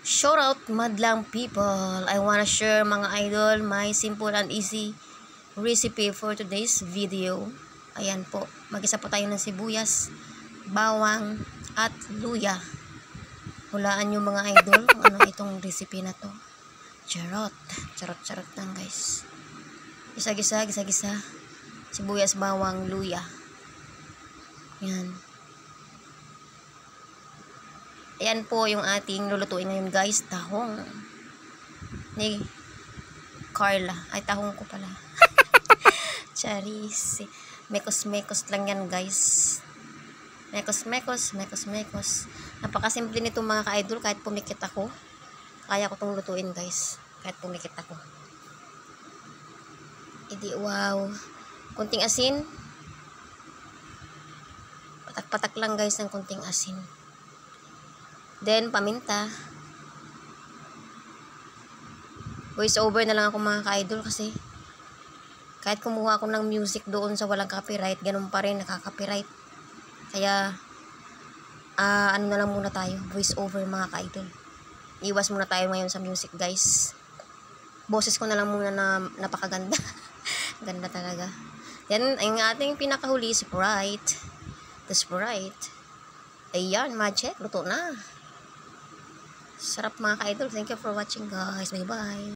Shout out madlang people. I wanna share mga idol my simple and easy recipe for today's video. Ayan po, mag-isa po tayo ng sibuyas, bawang at luya. Hulaan nyo mga idol kung ano itong recipe na to. Charot lang guys. Gisa-gisa. Sibuyas, bawang, luya. Yan. Ayan po yung ating lulutuin ngayon guys. Tahong ni Carla. Ay, tahong ko pala. Charis. Mekos lang yan guys. Mekos. Napakasimple nito mga ka-idol. Kahit pumikit ako, kaya ko itong lutuin guys. Kahit pumikit ako. Idi wow. Kunting asin. Patak-patak lang guys ng kunting asin. Then, paminta. Voice over na lang ako mga ka-idol kasi kahit kumuha ako ng music doon sa walang copyright, ganun pa rin, nakaka-copyright. Kaya, ano na lang muna tayo, voice over mga ka-idol. Iwas muna tayo ngayon sa music guys. Boses ko na lang muna na napakaganda. Ganda talaga. Yan, ang ating pinakahuli, Sprite. The Sprite. Ayan, magic, luto na. Sarap mga ka-idol. Thank you for watching guys. Bye-bye.